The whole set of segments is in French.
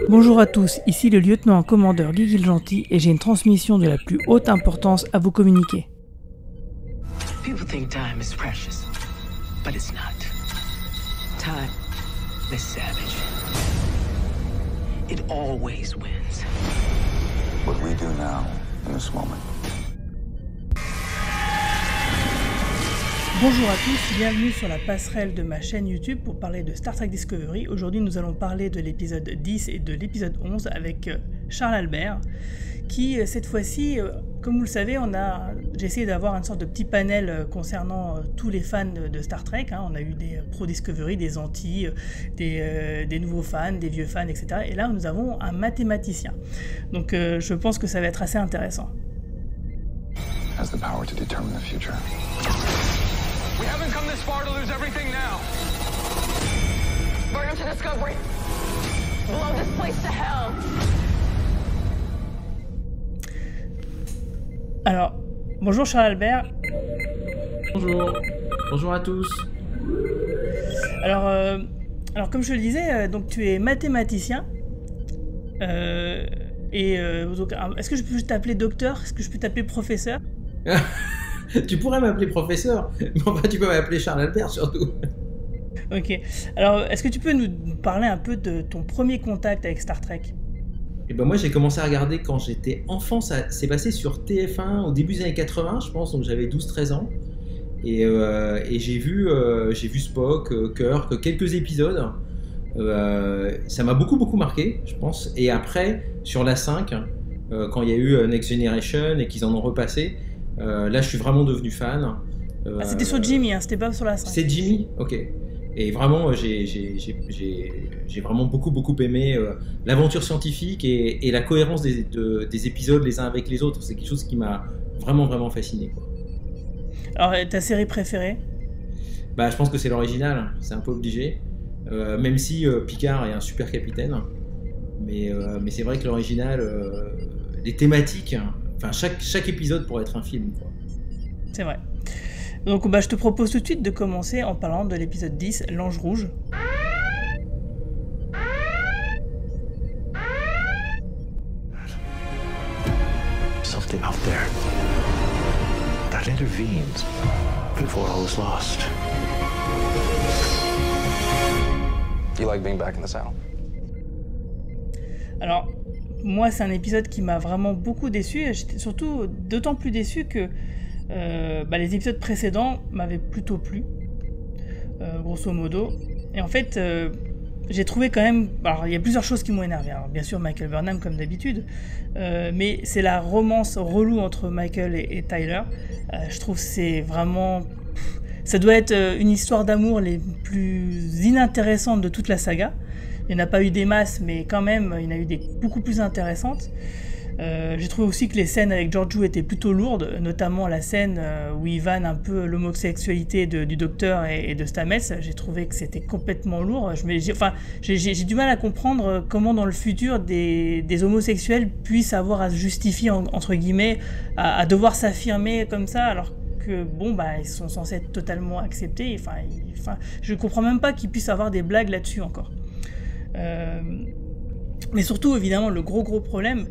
Bonjour à tous, ici le lieutenant-commandeur Guy Gilgentil et j'ai une transmission de la plus haute importance à vous communiquer. People think time is precious, but it's not. Time is savage. It always wins. What we do now, in this moment. Bonjour à tous, bienvenue sur la passerelle de ma chaîne YouTube pour parler de Star Trek Discovery. Aujourd'hui nous allons parler de l'épisode 10 et de l'épisode 11 avec Charles Albert qui cette fois-ci, comme vous le savez, j'ai essayé d'avoir une sorte de petit panel concernant tous les fans de Star Trek. On a eu des pro-Discovery, des anti, des nouveaux fans, des vieux fans, etc. Et là nous avons un mathématicien. Donc je pense que ça va être assez intéressant. Has the power to determine the future. We haven't come this far to lose everything now. Burn to Discovery. Blow this place to hell. Alors, bonjour Charles Albert. Bonjour. Bonjour à tous. Alors comme je le disais, donc tu es mathématicien. Donc, est-ce que je peux t'appeler docteur? Est-ce que je peux t'appeler professeur? Tu pourrais m'appeler professeur, mais enfin tu peux m'appeler Charles Albert surtout. Ok. Alors, est-ce que tu peux nous parler un peu de ton premier contact avec Star Trek? Et ben moi j'ai commencé à regarder quand j'étais enfant, ça s'est passé sur TF1 au début des années 80 je pense, donc j'avais 12-13 ans. Et j'ai vu Spock, Kirk, quelques épisodes. Ça m'a beaucoup marqué, je pense. Et après, sur la 5, quand il y a eu Next Generation et qu'ils en ont repassé, là je suis vraiment devenu fan. C'était sur Jimmy, c'était pas sur la 5. C'est Jimmy, ok. Et vraiment j'ai vraiment beaucoup aimé l'aventure scientifique et la cohérence des épisodes les uns avec les autres. C'est quelque chose qui m'a vraiment fasciné, quoi. Alors ta série préférée? Je pense que c'est l'original, c'est un peu obligé. Même si Picard est un super capitaine, mais c'est vrai que l'original, les thématiques, enfin chaque épisode pourrait être un film, quoi. C'est vrai. Donc je te propose tout de suite de commencer en parlant de l'épisode 10, l'Ange Rouge. Something out there that intervenes before all is lost. Do you like being back in the saddle? Alors, moi, c'est un épisode qui m'a vraiment beaucoup déçu. J'étais surtout d'autant plus déçu que les épisodes précédents m'avaient plutôt plu, grosso modo. Et en fait, j'ai trouvé quand même... Alors, il y a plusieurs choses qui m'ont énervé. Alors, bien sûr, Michael Burnham, comme d'habitude. Mais c'est la romance relou entre Michael et Tyler. Je trouve que c'est vraiment... Ça doit être une histoire d'amour les plus inintéressantes de toute la saga. Il n'y en a pas eu des masses, mais quand même, il y en a eu des beaucoup plus intéressantes. J'ai trouvé aussi que les scènes avec Georgiou étaient plutôt lourdes, notamment la scène où il vanne un peu l'homosexualité du docteur et de Stamets. J'ai trouvé que c'était complètement lourd. J'ai du mal à comprendre comment dans le futur des homosexuels puissent avoir à se justifier, entre guillemets, à devoir s'affirmer comme ça, alors que ils sont censés être totalement acceptés. Je comprends même pas qu'ils puissent avoir des blagues là-dessus encore. Mais surtout, évidemment, le gros problème,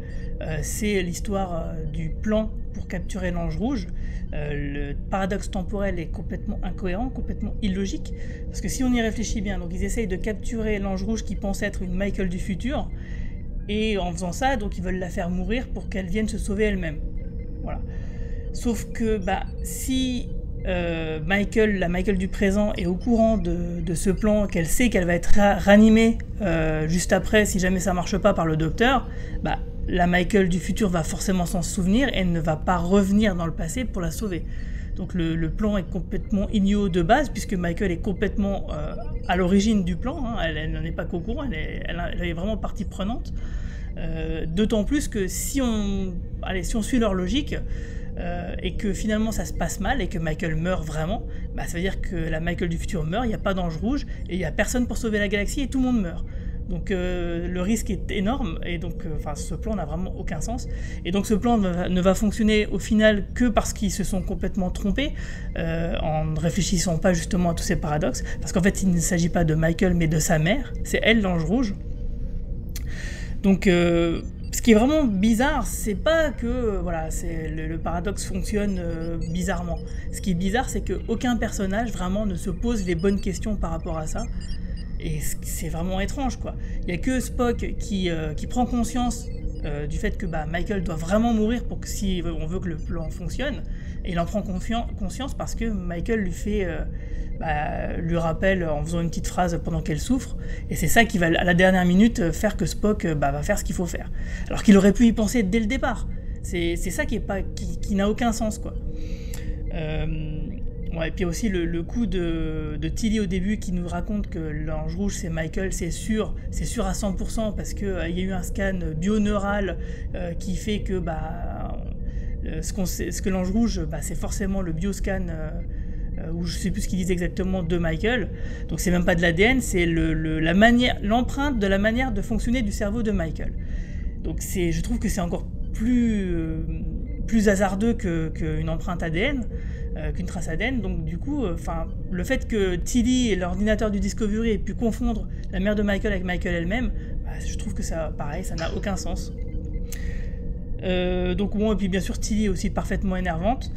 c'est l'histoire du plan pour capturer l'Ange Rouge. Le paradoxe temporel est complètement incohérent, complètement illogique, parce que si on y réfléchit bien, donc ils essayent de capturer l'Ange Rouge qui pense être une Michael du futur, et en faisant ça, donc ils veulent la faire mourir pour qu'elle vienne se sauver elle-même. Voilà. Sauf que si la Michael du présent est au courant de ce plan, qu'elle sait qu'elle va être ranimée juste après, si jamais ça marche pas par le docteur, la Michael du futur va forcément s'en souvenir et elle ne va pas revenir dans le passé pour la sauver. Donc le plan est complètement ignot de base, puisque Michael est complètement à l'origine du plan, elle n'en est pas qu'au courant, elle est vraiment partie prenante. D'autant plus que si on suit leur logique, et que finalement ça se passe mal et que Michael meurt vraiment, ça veut dire que la Michael du futur meurt, il n'y a pas d'Ange Rouge et il n'y a personne pour sauver la galaxie et tout le monde meurt. Donc le risque est énorme et donc ce plan n'a vraiment aucun sens. Et donc ce plan ne va fonctionner au final que parce qu'ils se sont complètement trompés en ne réfléchissant pas justement à tous ces paradoxes. Parce qu'en fait il ne s'agit pas de Michael mais de sa mère, c'est elle l'Ange Rouge. Donc, ce qui est vraiment bizarre, c'est pas que voilà, le paradoxe fonctionne bizarrement. Ce qui est bizarre, c'est qu'aucun personnage vraiment ne se pose les bonnes questions par rapport à ça. Et c'est vraiment étrange, quoi. Il n'y a que Spock qui prend conscience du fait que Michael doit vraiment mourir pour que si on veut que le plan fonctionne. Et il en prend conscience parce que Michael lui rappelle en faisant une petite phrase pendant qu'elle souffre. Et c'est ça qui va, à la dernière minute, faire que Spock va faire ce qu'il faut faire. Alors qu'il aurait pu y penser dès le départ. C'est ça qui n'a aucun sens, quoi. Et puis aussi le coup de Tilly au début qui nous raconte que l'ange rouge c'est Michael, c'est sûr à 100% parce qu'il y a eu un scan bioneural qui fait que ce que l'ange rouge c'est forcément le bioscan ou je sais plus ce qu'ils disent exactement de Michael. Donc c'est même pas de l'ADN, c'est l'empreinte de la manière de fonctionner du cerveau de Michael. Donc je trouve que c'est encore plus hasardeux qu'une empreinte ADN. Qu'une trace ADN, donc du coup, le fait que Tilly et l'ordinateur du Discovery aient pu confondre la mère de Michael avec Michael elle-même, je trouve que ça, pareil, ça n'a aucun sens. Et puis bien sûr Tilly est aussi parfaitement énervante.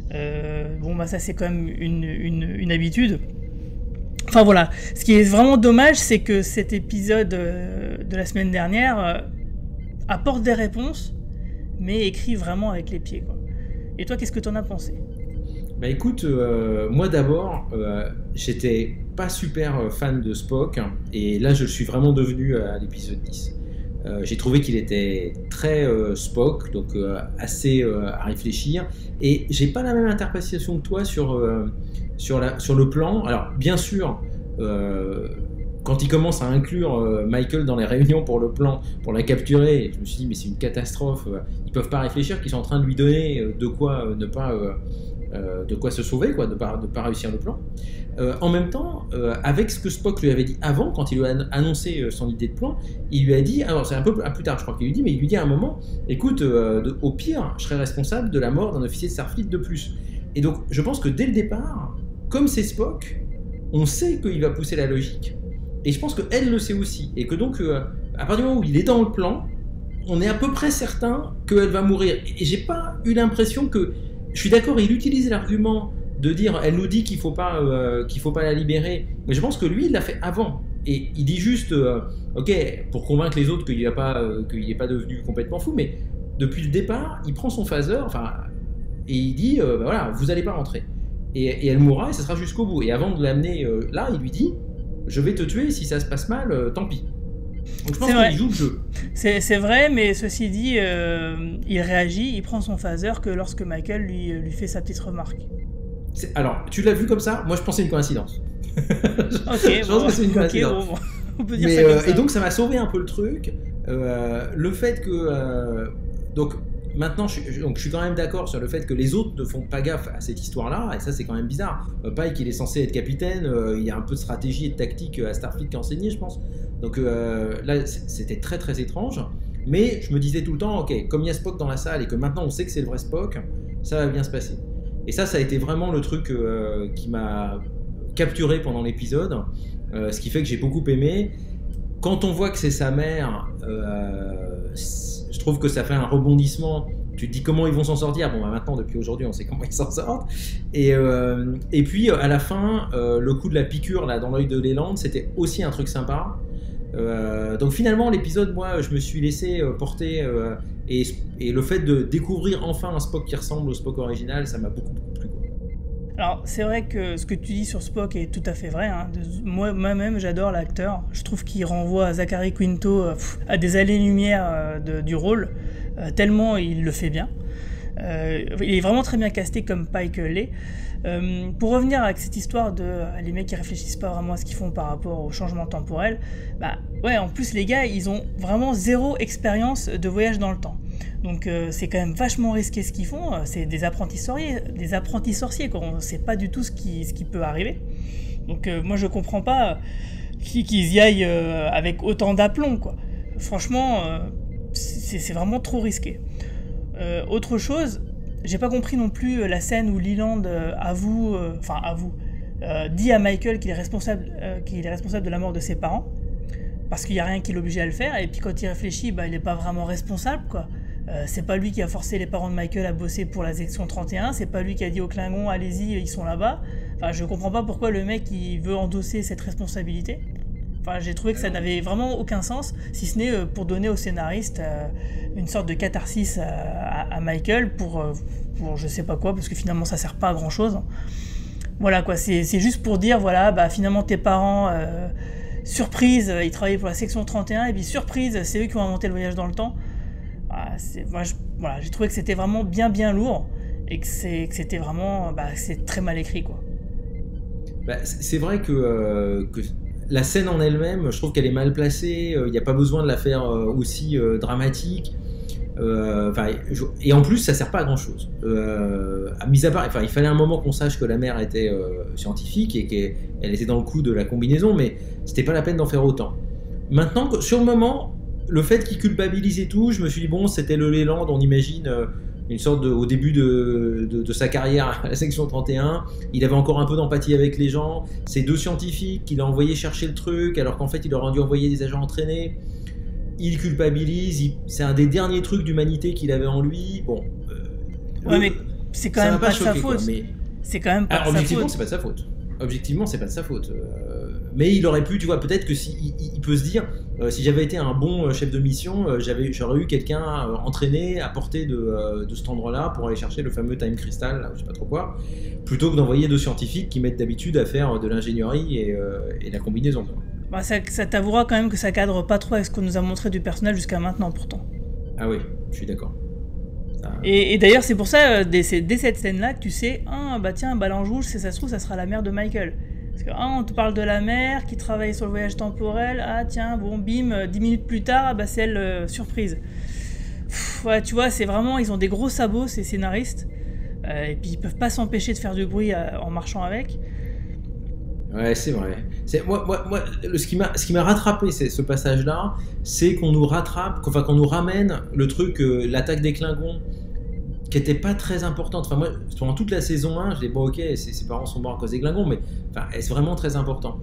Ça c'est quand même une habitude. Enfin voilà, ce qui est vraiment dommage, c'est que cet épisode de la semaine dernière apporte des réponses, mais écrit vraiment avec les pieds, quoi. Et toi, qu'est-ce que t'en as pensé ? Écoute, moi d'abord, j'étais pas super fan de Spock, et là je le suis vraiment devenu à l'épisode 10. J'ai trouvé qu'il était très Spock, donc assez à réfléchir, et j'ai pas la même interprétation que toi sur le plan. Alors bien sûr, quand il commence à inclure Michael dans les réunions pour le plan, pour la capturer, je me suis dit mais c'est une catastrophe, ils peuvent pas réfléchir qu'ils sont en train de lui donner de quoi ne pas... de quoi se sauver, quoi, de pas réussir le plan. En même temps, avec ce que Spock lui avait dit avant, quand il lui a annoncé son idée de plan, il lui a dit, alors c'est un peu plus tard je crois qu'il lui dit, mais il lui dit à un moment, écoute, au pire, je serai responsable de la mort d'un officier de Starfleet de plus. Et donc je pense que dès le départ, comme c'est Spock, on sait qu'il va pousser la logique. Et je pense qu'elle le sait aussi. Et que donc, à partir du moment où il est dans le plan, on est à peu près certain qu'elle va mourir. Et j'ai pas eu l'impression que... Je suis d'accord, il utilise l'argument de dire, elle nous dit qu'il faut pas la libérer, mais je pense que lui, il l'a fait avant. Et il dit juste, ok, pour convaincre les autres qu'il n'est pas devenu complètement fou, mais depuis le départ, il prend son phaser, et il dit, voilà, vous n'allez pas rentrer. Et elle mourra, et ça sera jusqu'au bout. Et avant de l'amener là, il lui dit, je vais te tuer, si ça se passe mal, tant pis. Donc je pense qu'il joue le jeu. C'est vrai, mais ceci dit, il réagit, il prend son phaser que lorsque Michael lui fait sa petite remarque. Alors, tu l'as vu comme ça ? Moi, je pensais une coïncidence. Je pense que c'est une coïncidence. Okay, on peut dire ça comme ça. Et donc, ça m'a sauvé un peu le truc. Le fait que... donc, maintenant, je suis quand même d'accord sur le fait que les autres ne font pas gaffe à cette histoire-là, et ça, c'est quand même bizarre. Pike, il est censé être capitaine, il y a un peu de stratégie et de tactique à Starfleet qui est enseigné, je pense. Donc là, c'était très très étrange. Mais je me disais tout le temps, ok, comme il y a Spock dans la salle et que maintenant on sait que c'est le vrai Spock, ça va bien se passer. Et ça a été vraiment le truc qui m'a capturé pendant l'épisode, ce qui fait que j'ai beaucoup aimé. Quand on voit que c'est sa mère, je trouve que ça fait un rebondissement. Tu te dis comment ils vont s'en sortir. Bon, maintenant, depuis aujourd'hui, on sait comment ils s'en sortent. Et puis, à la fin, le coup de la piqûre là, dans l'œil de Leland, c'était aussi un truc sympa. Donc finalement, l'épisode, moi, je me suis laissé porter. Et le fait de découvrir enfin un Spock qui ressemble au Spock original, ça m'a beaucoup plu. Alors, c'est vrai que ce que tu dis sur Spock est tout à fait vrai. Hein. Moi-même, j'adore l'acteur. Je trouve qu'il renvoie Zachary Quinto à des années-lumière du rôle, tellement il le fait bien. Il est vraiment très bien casté comme Pike l'est. Pour revenir avec cette histoire de les mecs qui réfléchissent pas vraiment à ce qu'ils font par rapport au changement temporel, en plus les gars, ils ont vraiment zéro expérience de voyage dans le temps. Donc c'est quand même vachement risqué ce qu'ils font, c'est des apprentis sorciers quoi. On ne sait pas du tout ce qui peut arriver. Donc moi je comprends pas qu'ils y aillent avec autant d'aplomb quoi. Franchement, c'est vraiment trop risqué. Autre chose, j'ai pas compris non plus la scène où Leland dit à Michael qu'il est responsable de la mort de ses parents. parce qu'il n'y a rien qui l'oblige à le faire, et puis quand il réfléchit, il n'est pas vraiment responsable, quoi. C'est pas lui qui a forcé les parents de Michael à bosser pour la section 31, c'est pas lui qui a dit aux Klingons allez-y, ils sont là-bas. Enfin, je comprends pas pourquoi le mec il veut endosser cette responsabilité. Enfin, j'ai trouvé que ça n'avait vraiment aucun sens, si ce n'est pour donner au scénariste une sorte de catharsis à Michael pour je sais pas quoi, parce que finalement ça sert pas à grand chose. Voilà quoi, c'est juste pour dire voilà, finalement tes parents, surprise, ils travaillaient pour la section 31, et puis surprise, c'est eux qui ont inventé le voyage dans le temps. J'ai trouvé que c'était vraiment bien lourd, et que c'était vraiment c'est très mal écrit quoi. C'est vrai que la scène en elle-même, je trouve qu'elle est mal placée, il n'y a pas besoin de la faire aussi dramatique, et en plus ça sert pas à grand chose. Mis à part, il fallait un moment qu'on sache que la mère était scientifique et qu'elle était dans le coup de la combinaison, mais c'était pas la peine d'en faire autant. Maintenant, sur le moment, le fait qu'il culpabilise et tout, je me suis dit bon, c'était le Leland, on imagine une sorte au début de sa carrière à la section 31, il avait encore un peu d'empathie avec les gens, ces deux scientifiques qu'il a envoyé chercher le truc alors qu'en fait il leur a dû envoyer des agents entraînés, il culpabilise, c'est un des derniers trucs d'humanité qu'il avait en lui, bon... mais c'est quand même pas de sa faute. C'est quand même pas de sa faute. Objectivement, c'est pas de sa faute. Objectivement, c'est pas de sa faute. Mais il aurait pu, tu vois, peut-être que il peut se dire, si j'avais été un bon chef de mission, j'aurais eu quelqu'un entraîné à portée de cet endroit-là pour aller chercher le fameux Time Crystal, là, je sais pas trop quoi, plutôt que d'envoyer deux scientifiques qui mettent d'habitude à faire de l'ingénierie et la combinaison. Ça t'avouera quand même que ça cadre pas trop avec ce qu'on nous a montré du personnage jusqu'à maintenant, pourtant. Ah oui, je suis d'accord. Et d'ailleurs, c'est pour ça, dès cette scène-là, que tu sais, l'ange rouge, si ça se trouve, ça sera la mère de Michael. Parce que, on te parle de la mère qui travaille sur le voyage temporel, bim, 10 minutes plus tard, c'est elle, surprise. Tu vois, c'est vraiment, ils ont des gros sabots, ces scénaristes, et puis ils peuvent pas s'empêcher de faire du bruit en marchant avec. Ouais, c'est vrai. Moi, ce qui m'a rattrapé ce passage-là, c'est qu'on nous ramène le truc, l'attaque des Klingons, qui était pas très importante. Enfin, moi, pendant toute la saison 1, je dis bon, ok, ses parents sont morts à cause des Klingons, mais c'est vraiment très important.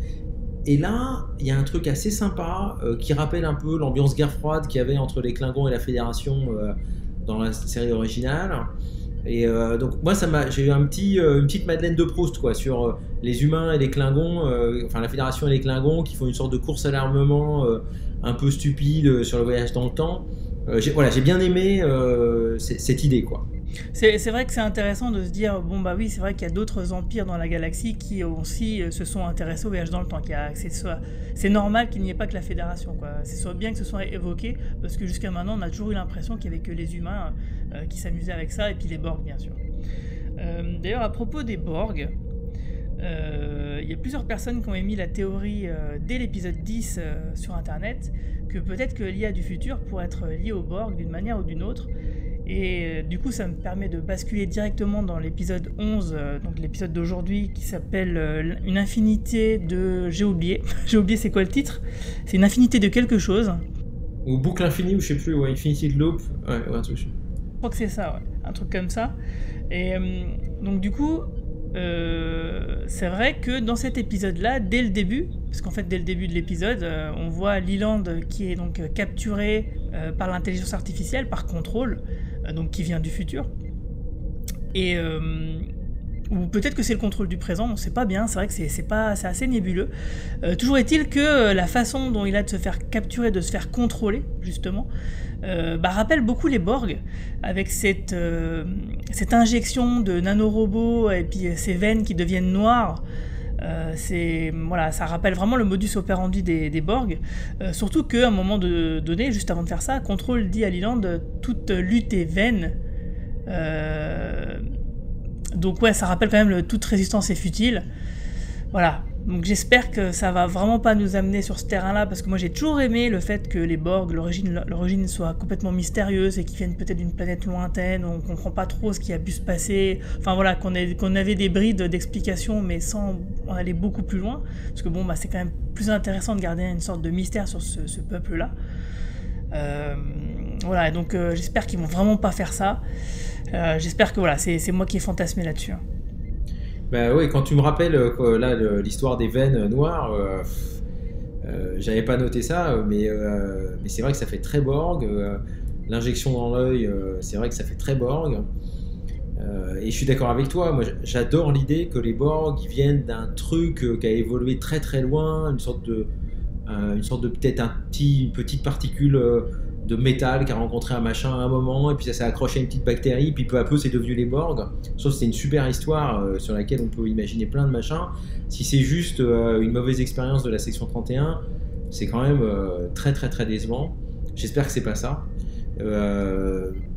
Et là, il y a un truc assez sympa qui rappelle un peu l'ambiance guerre froide qu'il y avait entre les Klingons et la Fédération dans la série originale. Et donc moi j'ai eu une petite Madeleine de Proust quoi, sur les humains et les Klingons, la Fédération et les Klingons qui font une sorte de course à l'armement un peu stupide sur le voyage dans le temps. J'ai bien aimé cette idée quoi. C'est vrai que c'est intéressant de se dire oui, c'est vrai qu'il y a d'autres empires dans la galaxie qui aussi se sont intéressés au voyage dans le temps. C'est normal qu'il n'y ait pas que la Fédération quoi. C'est bien que ce soit évoqué, parce que jusqu'à maintenant on a toujours eu l'impression qu'il n'y avait que les humains qui s'amusaient avec ça, et puis les Borg bien sûr. D'ailleurs, à propos des Borg, il y a plusieurs personnes qui ont émis la théorie dès l'épisode 10 sur internet que peut-être que l'IA du futur pourrait être liée aux Borg d'une manière ou d'une autre. Et du coup, ça me permet de basculer directement dans l'épisode 11, donc l'épisode d'aujourd'hui, qui s'appelle Une infinité de... J'ai oublié c'est quoi le titre. C'est une infinité de quelque chose. Ou boucle infinie, ou je sais plus, Infinity Loop, un truc. Je crois que c'est ça, un truc comme ça. Et donc du coup, c'est vrai que dans cet épisode-là, dès le début, parce qu'en fait dès le début de l'épisode, on voit Leland qui est donc capturé par l'intelligence artificielle, par Control, donc qui vient du futur. Et ou peut-être que c'est le contrôle du présent, on sait pas bien, c'est vrai que c'est assez nébuleux. Toujours est-il que la façon dont il a de se faire capturer, de se faire contrôler, justement, rappelle beaucoup les Borg, avec cette injection de nanorobots et puis ces veines qui deviennent noires. Ça rappelle vraiment le modus operandi des Borg, surtout qu'à un moment donné, juste avant de faire ça, Control dit à Leland toute lutte est vaine. Donc ça rappelle quand même toute résistance est futile. Voilà, donc j'espère que ça va vraiment pas nous amener sur ce terrain-là, parce que moi j'ai toujours aimé le fait que les Borg, l'origine soit complètement mystérieuse et qu'ils viennent peut-être d'une planète lointaine, où on comprend pas trop ce qui a pu se passer, qu'on avait des brides d'explications mais sans en aller beaucoup plus loin, parce que c'est quand même plus intéressant de garder une sorte de mystère sur ce peuple-là. Donc j'espère qu'ils vont vraiment pas faire ça. J'espère que c'est moi qui ai fantasmé là-dessus. Oui, quand tu me rappelles l'histoire des veines noires, J'avais pas noté ça, mais c'est vrai que ça fait très Borg. L'injection dans l'œil, c'est vrai que ça fait très Borg. Et je suis d'accord avec toi, moi j'adore l'idée que les Borg ils viennent d'un truc qui a évolué très très loin, une sorte de peut-être une petite particule de métal qui a rencontré un machin à un moment, et puis ça s'est accroché à une petite bactérie, puis peu à peu c'est devenu les Borg. Sauf que c'est une super histoire sur laquelle on peut imaginer plein de machins. Si c'est juste une mauvaise expérience de la section 31, c'est quand même très très très décevant. J'espère que c'est pas ça.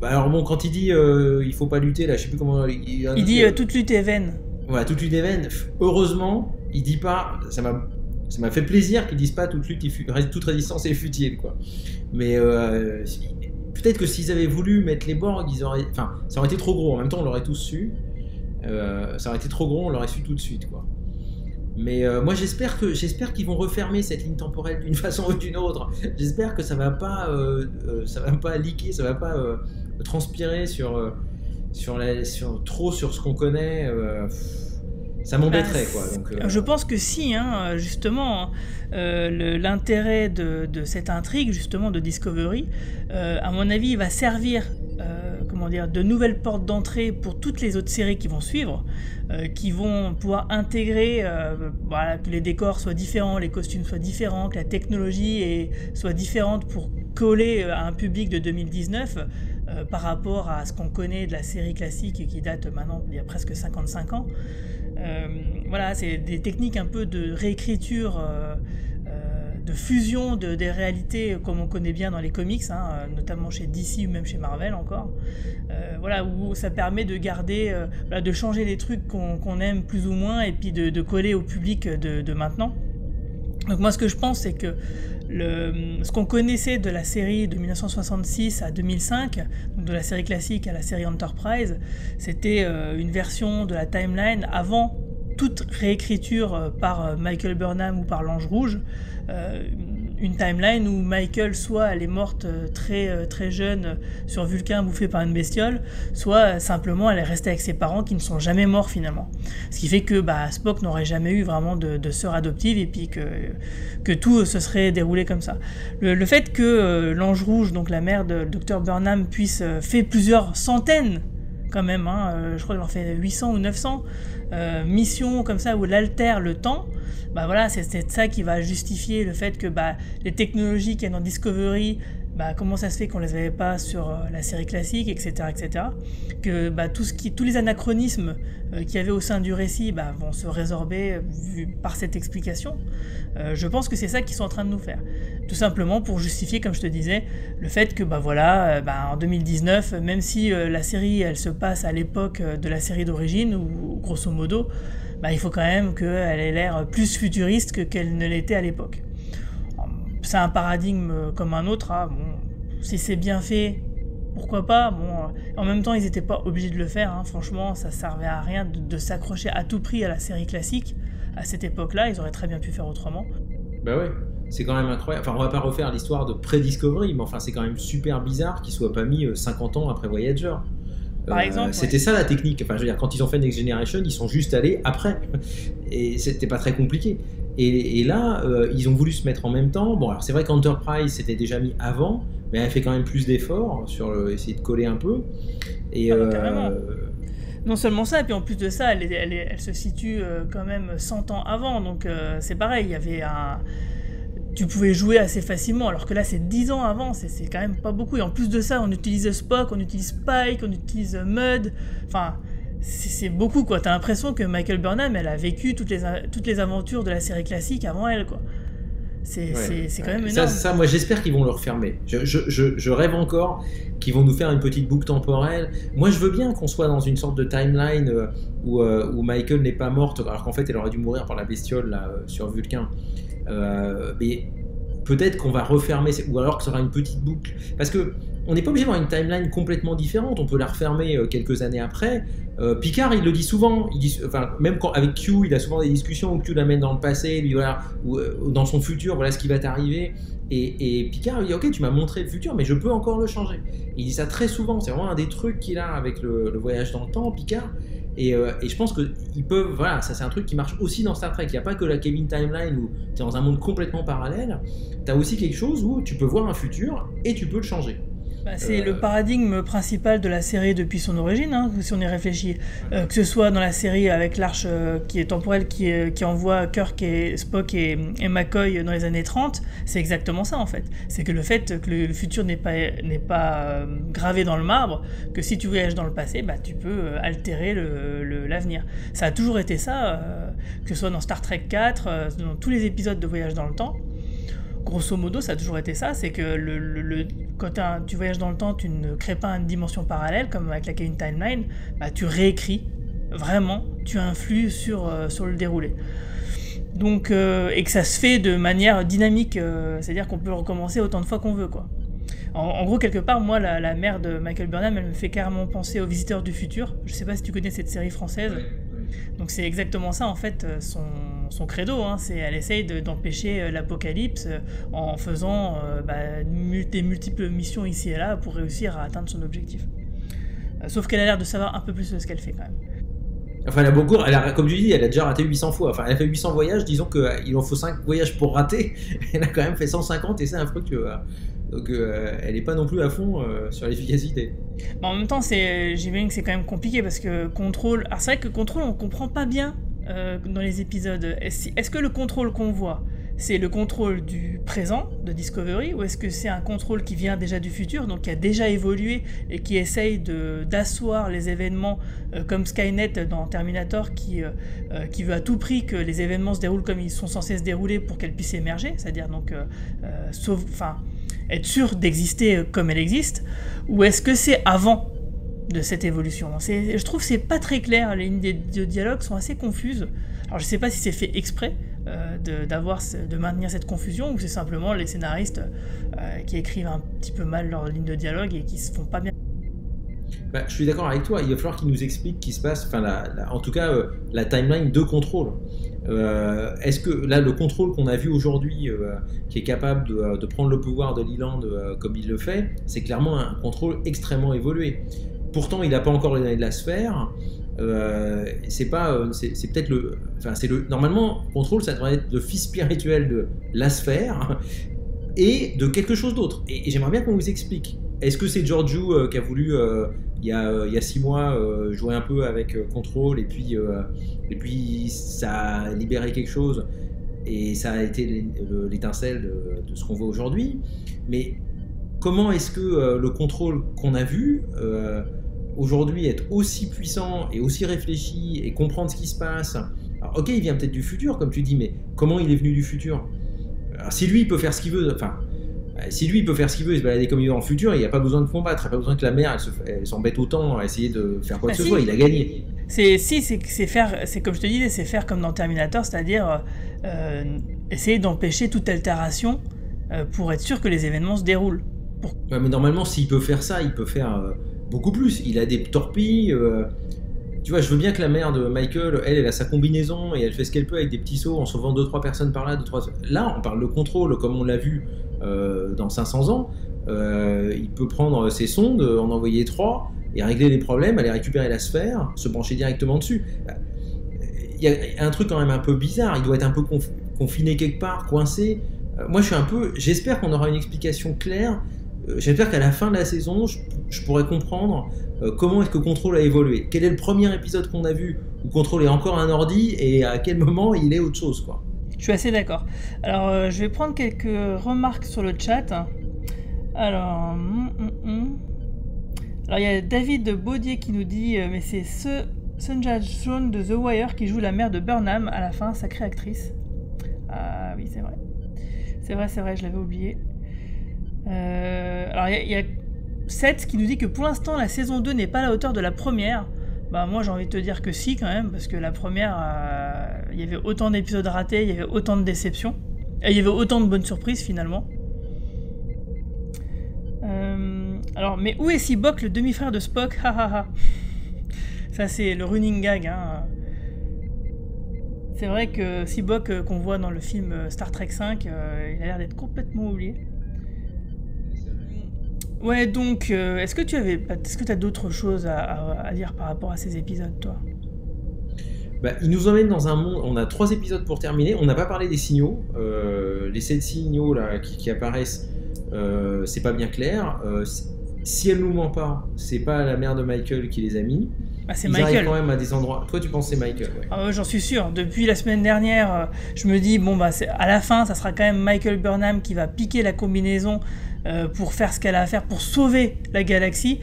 Alors bon, quand il dit il faut pas lutter, là je sais plus comment il dit toute lutte est vaine. Voilà, toute lutte est vaine. Heureusement il dit pas, ça m'a fait plaisir qu'ils disent pas toute résistance est futile, quoi. Mais peut-être que s'ils avaient voulu mettre les Borg, ça aurait été trop gros. En même temps on l'aurait tous su, ça aurait été trop gros, on l'aurait su tout de suite, quoi. Mais moi j'espère qu'ils vont refermer cette ligne temporelle d'une façon ou d'une autre. J'espère que ça va pas leaker, ça va pas transpirer sur ce qu'on connaît. Ça m'embêterait, quoi. Donc, je pense que si, justement, l'intérêt de cette intrigue, justement, de Discovery, à mon avis, il va servir de nouvelles portes d'entrée pour toutes les autres séries qui vont suivre, qui vont pouvoir intégrer que les décors soient différents, les costumes soient différents, que la technologie soit différente pour coller à un public de 2019 par rapport à ce qu'on connaît de la série classique qui date maintenant il y a presque 55 ans. C'est des techniques un peu de réécriture, de fusion des réalités comme on connaît bien dans les comics, notamment chez DC ou même chez Marvel encore, où ça permet de garder, de changer les trucs qu'on aime plus ou moins et puis de coller au public de maintenant. Donc moi ce que je pense c'est que ce qu'on connaissait de la série de 1966 à 2005, donc de la série classique à la série Enterprise, c'était une version de la timeline avant toute réécriture par Michael Burnham ou par l'Ange Rouge, une timeline où Michael soit elle est morte très très jeune sur Vulcain bouffée par une bestiole, soit simplement elle est restée avec ses parents qui ne sont jamais morts finalement. Ce qui fait que Spock n'aurait jamais eu vraiment de sœur adoptive et puis que tout se serait déroulé comme ça. Le fait que l'Ange Rouge, donc la mère de Dr Burnham, fait plusieurs centaines quand même, je crois qu'elle en fait 800 ou 900 missions comme ça où elle altère le temps, c'est ça qui va justifier le fait que les technologies qu'il y a dans Discovery, comment ça se fait qu'on les avait pas sur la série classique, etc., etc. Que tous les anachronismes qu'il y avait au sein du récit vont se résorber par cette explication. Je pense que c'est ça qu'ils sont en train de nous faire. Tout simplement pour justifier, comme je te disais, le fait que en 2019, même si la série elle se passe à l'époque de la série d'origine, ou grosso modo, il faut quand même qu'elle ait l'air plus futuriste qu'elle ne l'était à l'époque. C'est un paradigme comme un autre. Si c'est bien fait, pourquoi pas. En même temps, ils n'étaient pas obligés de le faire. Franchement, ça servait à rien de s'accrocher à tout prix à la série classique. À cette époque-là, ils auraient très bien pu faire autrement. Ouais, c'est quand même incroyable. Enfin, on va pas refaire l'histoire de pré-Discovery, mais c'est quand même super bizarre qu'ils soient pas mis 50 ans après Voyager. Par exemple, c'était ça la technique. Enfin, je veux dire, quand ils ont fait Next Generation, ils sont juste allés après, et c'était pas très compliqué. Et là, ils ont voulu se mettre en même temps. Bon, alors c'est vrai qu'Enterprise s'était déjà mis avant, mais elle fait quand même plus d'efforts sur essayer de coller un peu. Et non seulement ça, et puis en plus de ça, elle se situe quand même 100 ans avant. Donc c'est pareil, il y avait tu pouvais jouer assez facilement, alors que là c'est 10 ans avant, c'est quand même pas beaucoup. Et en plus de ça, on utilise Spock, on utilise Pike, on utilise Mudd. Enfin, c'est beaucoup, quoi. T'as l'impression que Michael Burnham, elle a vécu toutes les aventures de la série classique avant elle, quoi. C'est quand même énorme. Ça, moi j'espère qu'ils vont le refermer. Je rêve encore qu'ils vont nous faire une petite boucle temporelle. Moi je veux bien qu'on soit dans une sorte de timeline où Michael n'est pas morte, alors qu'en fait elle aurait dû mourir par la bestiole là, sur Vulcain. Mais peut-être qu'on va refermer, ou alors que ça aura une petite boucle. Parce que on n'est pas obligé d'avoir une timeline complètement différente, on peut la refermer quelques années après. Picard, il le dit souvent, même avec Q, il a souvent des discussions où Q l'amène dans le passé, lui, voilà, ou dans son futur, voilà ce qui va t'arriver. Et Picard, il dit ok, tu m'as montré le futur, mais je peux encore le changer. Il dit ça très souvent, c'est vraiment un des trucs qu'il a avec le voyage dans le temps, Picard. Et je pense qu'ils peuvent, voilà, ça c'est un truc qui marche aussi dans Star Trek. Il n'y a pas que la Kevin Timeline où tu es dans un monde complètement parallèle. Tu as aussi quelque chose où tu peux voir un futur et tu peux le changer. C'est le paradigme principal de la série depuis son origine, hein, si on y réfléchit. Que ce soit dans la série avec l'arche qui est temporelle, qui envoie Kirk et Spock et McCoy dans les années 30, c'est exactement ça en fait. C'est que le fait que le futur n'est pas gravé dans le marbre, que si tu voyages dans le passé, bah, tu peux altérer l'avenir. Ça a toujours été ça, que ce soit dans Star Trek 4, dans tous les épisodes de Voyage dans le temps. Grosso modo, ça a toujours été ça, c'est que quand tu voyages dans le temps, tu ne crées pas une dimension parallèle, comme avec la Kevin Timeline, bah, tu réécris, vraiment, tu influes sur le déroulé. Donc, et que ça se fait de manière dynamique, c'est-à-dire qu'on peut recommencer autant de fois qu'on veut, quoi. En gros, quelque part, moi, la mère de Michael Burnham, elle me fait carrément penser aux Visiteurs du Futur. Je sais pas si tu connais cette série française. Ouais. Donc c'est exactement ça, en fait, son credo, hein, elle essaye d'empêcher l'apocalypse en faisant des multiples missions ici et là pour réussir à atteindre son objectif. Sauf qu'elle a l'air de savoir un peu plus de ce qu'elle fait quand même. Enfin, elle a beaucoup, comme tu dis, elle a déjà raté 800 fois. Enfin, elle a fait 800 voyages, disons qu'il en faut 5 voyages pour rater. Elle a quand même fait 150 et c'est un truc donc elle n'est pas non plus à fond sur l'efficacité. En même temps, j'imagine que c'est quand même compliqué parce que Control... Alors c'est vrai que Control, on ne comprend pas bien dans les épisodes. Est-ce que le contrôle qu'on voit, c'est le contrôle du présent de Discovery, ou est-ce que c'est un contrôle qui vient déjà du futur, donc qui a déjà évolué et qui essaye d'asseoir les événements comme Skynet dans Terminator qui veut à tout prix que les événements se déroulent comme ils sont censés se dérouler pour qu'elle puisse émerger, c'est-à-dire donc être sûr d'exister comme elle existe, ou est-ce que c'est avant de cette évolution? Je trouve que c'est pas très clair, les lignes de dialogue sont assez confuses. Alors je sais pas si c'est fait exprès de maintenir cette confusion, ou c'est simplement les scénaristes qui écrivent un petit peu mal leurs lignes de dialogue et qui se font pas bien. Je suis d'accord avec toi, il va falloir qu'ils nous expliquent ce qui se passe, en tout cas la timeline de Control. Est-ce que là le Control qu'on a vu aujourd'hui, qui est capable de prendre le pouvoir de Leland comme il le fait, c'est clairement un contrôle extrêmement évolué. Pourtant il n'a pas encore les données de la sphère. C'est peut-être normalement Control, ça devrait être le fils spirituel de la sphère et de quelque chose d'autre. Et j'aimerais bien qu'on vous explique. Est-ce que c'est Georgiou qui a voulu il y a 6 mois jouer un peu avec Control et puis ça a libéré quelque chose et ça a été l'étincelle de ce qu'on voit aujourd'hui. Mais comment est-ce que le Control qu'on a vu aujourd'hui être aussi puissant et aussi réfléchi et comprendre ce qui se passe? Alors, ok, il vient peut-être du futur comme tu dis, mais comment il est venu du futur? Alors, si lui il peut faire ce qu'il veut, il se balader comme il veut dans le futur, il n'y a pas besoin de combattre, il n'y a pas besoin que la mère elle s'embête autant à essayer de faire quoi que ce soit, il a gagné. C'est comme je te disais, c'est faire comme dans Terminator, c'est-à-dire essayer d'empêcher toute altération pour être sûr que les événements se déroulent. Ouais, mais normalement, s'il peut faire ça, il peut faire beaucoup plus. Il a des torpilles. Tu vois, je veux bien que la mère de Michael, elle a sa combinaison et elle fait ce qu'elle peut avec des petits sauts en sauvant 2-3 personnes par là, 2-3... Là, on parle de contrôle comme on l'a vu dans 500 ans. Il peut prendre ses sondes, en envoyer 3 et régler les problèmes, aller récupérer la sphère, se brancher directement dessus. Il y a un truc quand même un peu bizarre. Il doit être un peu confiné quelque part, coincé. Moi, j'espère qu'on aura une explication claire. J'espère qu'à la fin de la saison, je pourrai comprendre comment est-ce que Control a évolué. Quel est le premier épisode qu'on a vu où Control est encore un ordi et à quel moment il est autre chose, quoi. Je suis assez d'accord. Alors, je vais prendre quelques remarques sur le chat. Alors, il y a David Baudier qui nous dit mais c'est Sonja Shawn de The Wire qui joue la mère de Burnham à la fin, sacrée actrice. Ah oui, c'est vrai. C'est vrai, je l'avais oublié. Alors il y a Seth qui nous dit que pour l'instant la saison 2 n'est pas à la hauteur de la première. Bah moi j'ai envie de te dire que si quand même, parce que la première il y avait autant d'épisodes ratés, il y avait autant de déceptions, et il y avait autant de bonnes surprises finalement. Alors mais où est Sibok, le demi-frère de Spock? Ça c'est le running gag, hein. C'est vrai que Sibok qu'on voit dans le film Star Trek 5, il a l'air d'être complètement oublié. Ouais, donc, est-ce que tu as d'autres choses à dire par rapport à ces épisodes, toi? Il nous emmène dans un monde. On a 3 épisodes pour terminer. On n'a pas parlé des signaux. Les 7 signaux là, qui apparaissent, c'est pas bien clair. Si elle nous ment pas, c'est pas la mère de Michael qui les a mis. C'est Ils Michael. arrivent quand même à des endroits. Toi, tu penses que c'est Michael, ouais. J'en suis sûr. Depuis la semaine dernière, je me dis, à la fin, ça sera quand même Michael Burnham qui va piquer la combinaison pour faire ce qu'elle a à faire, pour sauver la galaxie,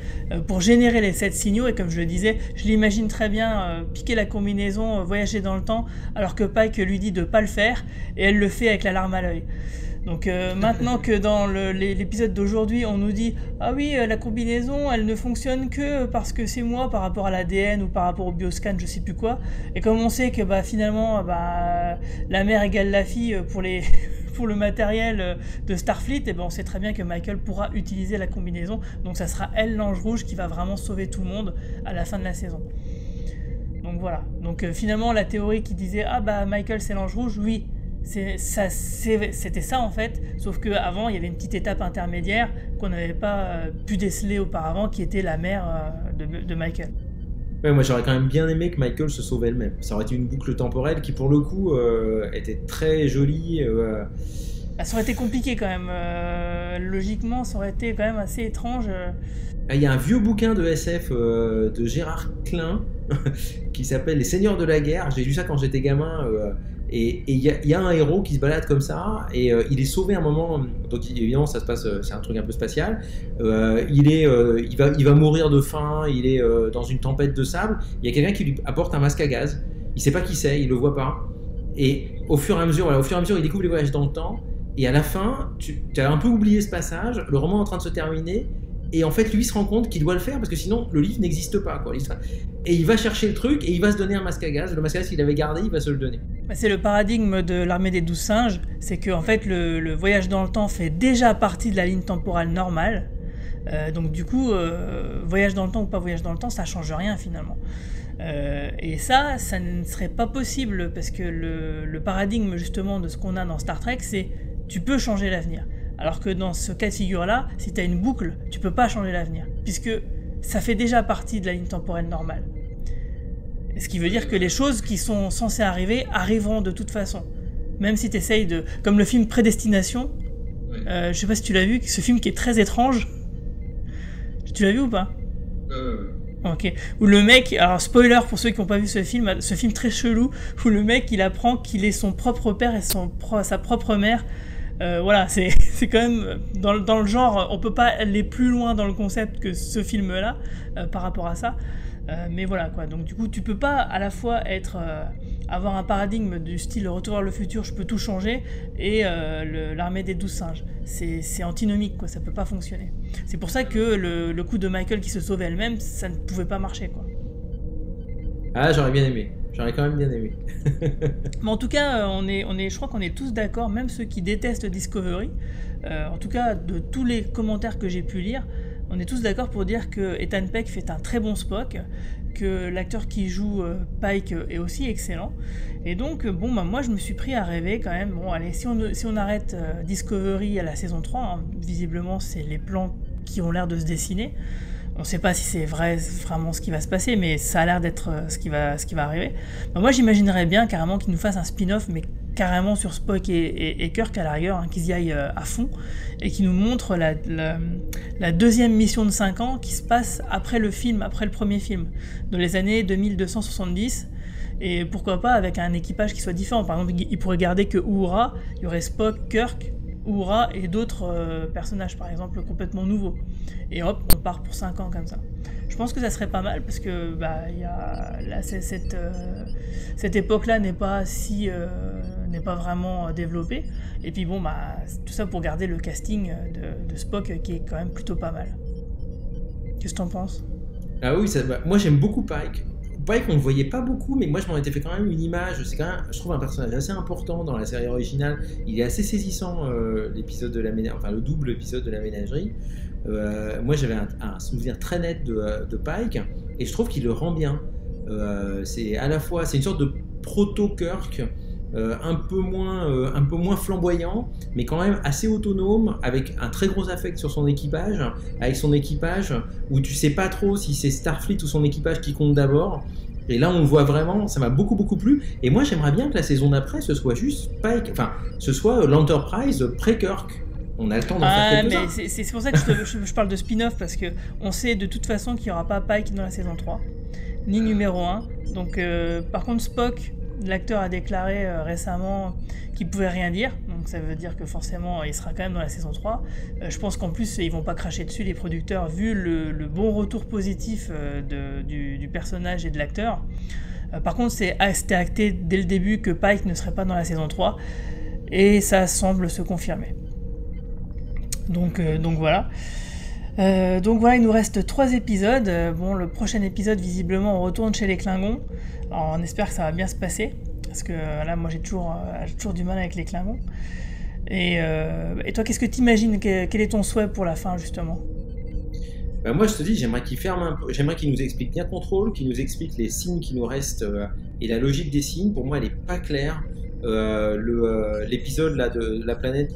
pour générer les 7 signaux. Et comme je le disais, je l'imagine très bien piquer la combinaison, voyager dans le temps, alors que Pike lui dit de pas le faire, et elle le fait avec la larme à l'œil. Donc maintenant que dans l'épisode d'aujourd'hui, on nous dit « Ah oui, la combinaison, elle ne fonctionne que parce que c'est moi par rapport à l'ADN ou par rapport au bioscan, je sais plus quoi. » Et comme on sait que finalement, la mère égale la fille pour pour le matériel de Starfleet, et on sait très bien que Michael pourra utiliser la combinaison. Donc ça sera elle, l'ange rouge, qui va vraiment sauver tout le monde à la fin de la saison. Donc voilà. Donc finalement, la théorie qui disait « Ah Michael, c'est l'ange rouge », oui. C'était ça en fait, sauf qu'avant il y avait une petite étape intermédiaire qu'on n'avait pas pu déceler auparavant, qui était la mère de Michael. Ouais, moi j'aurais quand même bien aimé que Michael se sauve elle-même. Ça aurait été une boucle temporelle qui pour le coup était très jolie. Ça aurait été compliqué quand même, logiquement ça aurait été quand même assez étrange. Il y a un vieux bouquin de SF de Gérard Klein qui s'appelle Les Seigneurs de la Guerre. J'ai lu ça quand j'étais gamin. Et il y a un héros qui se balade comme ça, et il est sauvé à un moment. Donc évidemment ça se passe, c'est un truc un peu spatial. Il va mourir de faim. Il est dans une tempête de sable. Il y a quelqu'un qui lui apporte un masque à gaz. Il sait pas qui c'est, il le voit pas. Et au fur et à mesure, il découvre les voyages dans le temps. Et à la fin, tu as un peu oublié ce passage. Le roman est en train de se terminer. Et en fait, lui se rend compte qu'il doit le faire parce que sinon, le livre n'existe pas, quoi. Et il va chercher le truc et il va se donner un masque à gaz. Le masque à gaz qu'il avait gardé, il va se le donner. C'est le paradigme de l'armée des 12 singes. C'est que en fait, le voyage dans le temps fait déjà partie de la ligne temporelle normale. Donc du coup, voyage dans le temps ou pas voyage dans le temps, ça change rien finalement. Et ça ne serait pas possible parce que le paradigme justement de ce qu'on a dans Star Trek, c'est tu peux changer l'avenir. Alors que dans ce cas de figure-là, si tu as une boucle, tu peux pas changer l'avenir, puisque ça fait déjà partie de la ligne temporelle normale. Et ce qui veut dire que les choses qui sont censées arriver arriveront de toute façon. Même si tu essayes de... Comme le film Prédestination, je sais pas si tu l'as vu, ce film qui est très étrange. Tu l'as vu ou pas ? Ok. Où le mec... Alors spoiler pour ceux qui n'ont pas vu ce film très chelou, où le mec il apprend qu'il est son propre père et sa propre mère. Voilà, c'est quand même dans le genre, on peut pas aller plus loin dans le concept que ce film-là par rapport à ça. Mais voilà quoi, donc du coup tu peux pas à la fois avoir un paradigme du style Retour vers le futur, je peux tout changer, et l'armée des 12 singes. C'est antinomique quoi, ça peut pas fonctionner. C'est pour ça que le coup de Michael qui se sauve elle-même, ça ne pouvait pas marcher quoi. Ah, j'aurais bien aimé. J'aurais quand même bien aimé. Mais en tout cas, je crois qu'on est tous d'accord, même ceux qui détestent Discovery, en tout cas de tous les commentaires que j'ai pu lire, on est tous d'accord pour dire que Ethan Peck fait un très bon Spock, que l'acteur qui joue Pike est aussi excellent. Et donc, moi je me suis pris à rêver quand même. Bon, allez, si on arrête Discovery à la saison 3, hein, visiblement c'est les plans qui ont l'air de se dessiner. On ne sait pas si c'est vraiment ce qui va se passer, mais ça a l'air d'être ce qui va arriver. Moi, j'imaginerais bien carrément qu'ils nous fassent un spin-off, mais carrément sur Spock et Kirk à la rigueur, hein, qu'ils y aillent à fond, et qu'ils nous montrent la deuxième mission de 5 ans qui se passe après le premier film, dans les années 2270, et pourquoi pas avec un équipage qui soit différent. Par exemple, ils pourraient garder que Uhura, il y aurait Spock, Kirk, Uhura et d'autres personnages par exemple complètement nouveaux, et hop on part pour 5 ans comme ça. Je pense que ça serait pas mal parce que cette époque là n'est pas vraiment développée, et puis tout ça pour garder le casting de Spock qui est quand même plutôt pas mal. Qu'est-ce que t'en penses ? Ah oui, moi j'aime beaucoup Pike. Pike, on ne le voyait pas beaucoup, mais moi je m'en étais fait quand même une image. C'est quand même, je trouve, un personnage assez important dans la série originale. Il est assez saisissant, l'épisode de le double épisode de la ménagerie. Moi j'avais un souvenir très net de Pike, et je trouve qu'il le rend bien. C'est à la fois, c'est une sorte de proto-Kirk, un peu moins flamboyant, mais quand même assez autonome, avec un très gros affect sur son équipage, où tu sais pas trop si c'est Starfleet ou son équipage qui compte d'abord, Et là, on le voit vraiment, ça m'a beaucoup plu. Et moi, j'aimerais bien que la saison d'après, ce soit juste Pike, enfin, ce soit l'Enterprise pré-Kirk. On a le temps d'en faire quelques-uns. Mais c'est pour ça que je parle de spin-off, parce que on sait de toute façon qu'il n'y aura pas Pike dans la saison 3, ni numéro 1. Donc, par contre, Spock, l'acteur a déclaré récemment qu'il pouvait rien dire, donc ça veut dire que forcément il sera quand même dans la saison 3. Je pense qu'en plus ils vont pas cracher dessus, les producteurs, vu le bon retour positif du personnage et de l'acteur. Par contre c'était acté dès le début que Pike ne serait pas dans la saison 3, et ça semble se confirmer. Donc voilà. Donc voilà, il nous reste 3 épisodes. Bon, le prochain épisode, visiblement, on retourne chez les Klingons. Alors, on espère que ça va bien se passer, parce que là, moi, j'ai toujours du mal avec les Klingons. Et toi, qu'est-ce que t'imagines? Quel est ton souhait pour la fin, justement? Moi, je te dis, j'aimerais qu'il ferme un peu, j'aimerais qu'il nous explique bien Control, qu'il nous explique les signes qui nous restent et la logique des signes. Pour moi, elle est pas claire. L'épisode là de la planète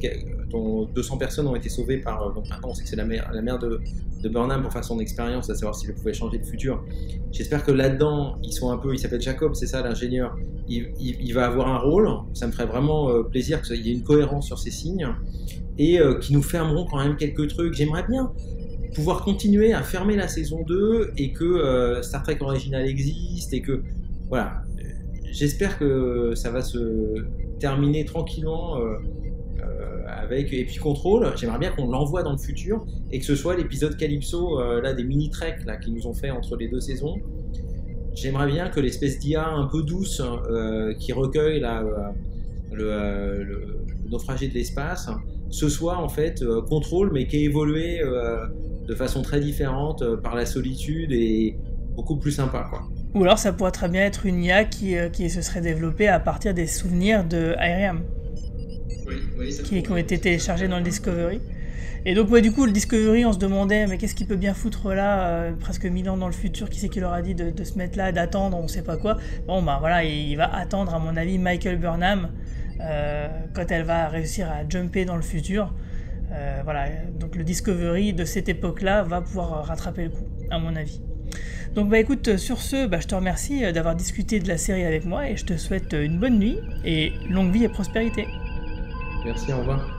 dont 200 personnes ont été sauvées par, donc maintenant on sait que c'est la mère de Burnham pour faire son expérience, à savoir s'il pouvait changer le futur. J'espère que là-dedans, il s'appelle Jacob, c'est ça l'ingénieur, il va avoir un rôle. Ça me ferait vraiment plaisir qu'il y ait une cohérence sur ces signes, et qui nous fermeront quand même quelques trucs. J'aimerais bien pouvoir continuer à fermer la saison 2, et que Star Trek original existe, et que voilà. J'espère que ça va se terminer tranquillement avec... Et puis Control, j'aimerais bien qu'on l'envoie dans le futur, et que ce soit l'épisode Calypso, là, des mini-treks là, qu'ils nous ont fait entre les 2 saisons. J'aimerais bien que l'espèce d'IA un peu douce qui recueille là, le naufragé de l'espace, ce soit en fait Control, mais qui a évolué de façon très différente par la solitude, et beaucoup plus sympa, quoi. Ou alors ça pourrait très bien être une IA qui se serait développée à partir des souvenirs de Airiam, qui ont été téléchargés dans le Discovery. Et donc du coup le Discovery, on se demandait mais qu'est-ce qu'il peut bien foutre là, presque 1000 ans dans le futur, qui c'est qui leur a dit de se mettre là, d'attendre, on sait pas quoi. Bon bah voilà, il va attendre à mon avis Michael Burnham quand elle va réussir à jumper dans le futur. Voilà, donc le Discovery de cette époque-là va pouvoir rattraper le coup, à mon avis. Donc bah écoute, sur ce, je te remercie d'avoir discuté de la série avec moi, et je te souhaite une bonne nuit et longue vie et prospérité. Merci, au revoir.